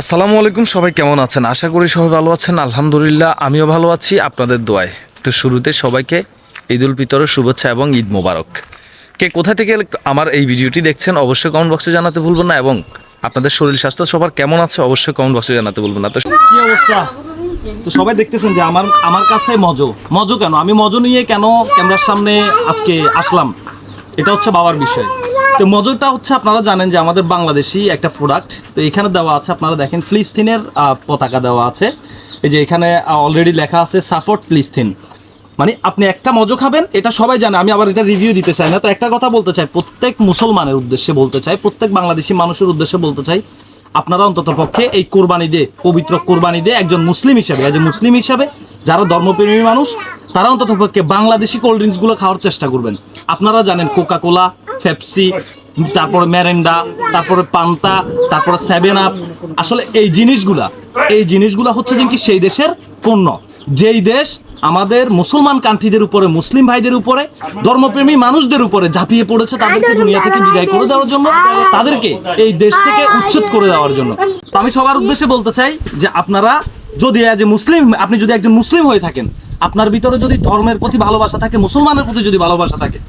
আসসালামু আলাইকুম, সবাই কেমন আছেন? আশা করি সবাই ভালো আছেন। আলহামদুলিল্লাহ আমিও ভালো আছি আপনাদের দোয়ায়। তো শুরুতে সবাইকে ঈদ উল ফিতরের শুভেচ্ছা এবং ঈদ মোবারক। কে কোথা থেকে আমার এই ভিডিওটি দেখছেন অবশ্যই কমেন্ট বক্সে জানাতে ভুলবেন না, এবং আপনাদের শরীর স্বাস্থ্য সবার কেমন আছে অবশ্যই কমেন্ট বক্সে জানাতে ভুলবেন না। তো কি অবস্থা? তো সবাই দেখতেছেন যে আমার কাছে মজো কেন, আমি মজো নিয়ে কেন ক্যামেরার সামনে আজকে আসলাম, এটা হচ্ছে বাবার বিষয়। তো মজুরটা হচ্ছে, আপনারা জানেন যে আমাদের বাংলাদেশি একটা প্রোডাক্ট। তো এখানে দেওয়া আছে, আপনারা দেখেন ফিলিস্তিনের পতাকা দেওয়া আছে। এই যে এখানে অলরেডি লেখা আছে সাপোর্ট ফিলিস্তিন। মানে আপনি একটা মজো খাবেন, এটা সবাই জানে, আমি আবার এটা রিভিউ দিতে চাই না। তো একটা কথা বলতে চাই, প্রত্যেক মুসলমানের উদ্দেশ্যে বলতে চাই, প্রত্যেক বাংলাদেশি মানুষের উদ্দেশ্যে বলতে চাই, আপনারা অন্তত পক্ষে এই কোরবানি দিয়ে, পবিত্র কোরবানি দিয়ে একজন মুসলিম হিসাবে যারা ধর্মপ্রেমী মানুষ, তারা অন্তত পক্ষে বাংলাদেশি কোল্ড ড্রিঙ্কসগুলো খাওয়ার চেষ্টা করবেন। আপনারা জানেন কোকা কোলা, পেপসি, তারপরে মেরেন্ডা, তারপরে পান্তা, তারপরে 7 আপ। আসলে এই জিনিসগুলা হচ্ছে যে কি সেই দেশের পণ্য, যেই দেশ আমাদের মুসলমান কান্ট্রিদের উপরে, মুসলিম ভাইদের উপরে, ধর্মপ্রেমী মানুষদের উপরে ঝাঁপিয়ে পড়েছে, তাদেরকে দুনিয়া থেকে বিদায় করে দেওয়ার জন্য, তাদেরকে এই দেশ থেকে উচ্ছেদ করে দেওয়ার জন্য। তো আমি সবার উদ্দেশ্যে বলতে চাই যে আপনারা যদি আপনি যদি একজন মুসলিম হয়ে থাকেন, আপনার ভিতরে যদি ধর্মের প্রতি ভালোবাসা থাকে, মুসলমানের প্রতি যদি ভালোবাসা থাকে,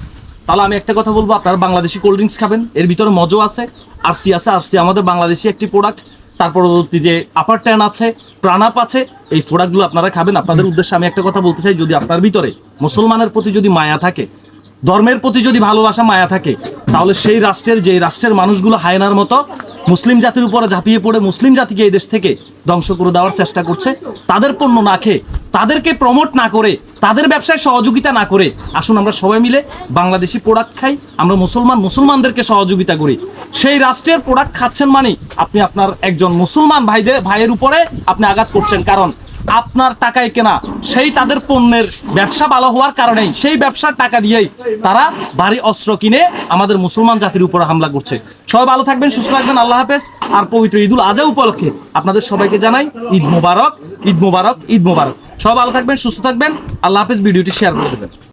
তাহলে আমি একটা কথা বলবো, আপনারা বাংলাদেশি কোল্ড ড্রিঙ্কস খাবেন। এর ভিতরে মজো আছে, আরসি আছে, আরসি আমাদের বাংলাদেশি একটি প্রোডাক্ট। তার পরবর্তী যে আপার ট্যান আছে, প্রাণাপ আছে, এই প্রোডাক্টগুলো আপনারা খাবেন। আপনাদের উদ্দেশ্যে আমি একটা কথা বলতে চাই, যদি আপনার ভিতরে মুসলমানের প্রতি যদি মায়া থাকে, ধর্মের প্রতি যদি ভালোবাসা মায়া থাকে, তাহলে সেই রাষ্ট্রের মানুষগুলো হায়নার মতো মুসলিম জাতির উপরে ঝাঁপিয়ে পড়ে মুসলিম জাতিকে এই দেশ থেকে ধ্বংস করে দেওয়ার চেষ্টা করছে। তাদের পণ্য না খেয়ে, তাদেরকে প্রমোট না করে, তাদের ব্যবসায় সহযোগিতা না করে, আসুন আমরা সবাই মিলে বাংলাদেশি প্রোডাক্ট খাই, আমরা মুসলমানদেরকে সহযোগিতা করি। সেই রাষ্ট্রের প্রোডাক্ট খাচ্ছেন মানে আপনি আপনার একজন মুসলমান ভাইয়ের উপরে আপনি আঘাত করছেন, কারণ আপনার টাকায় কেনা সেই তাদের পণ্যের ব্যবসা ভালো হওয়ার কারণেই, সেই ব্যবসার টাকা দিয়েই তারা ভারী অস্ত্র কিনে আমাদের মুসলমান জাতির উপরে হামলা করছে। সবাই ভালো থাকবেন, সুস্থ থাকবেন, আল্লাহ হাফেজ। আর পবিত্র ঈদুল আজহা উপলক্ষে আপনাদের সবাইকে জানাই ঈদ মোবারক, ঈদ মোবারক, ঈদ মোবারক। সবাই ভালো থাকবেন, সুস্থ থাকবেন, আল্লাহ হাফেজ। ভিডিওটি শেয়ার করে দেবেন।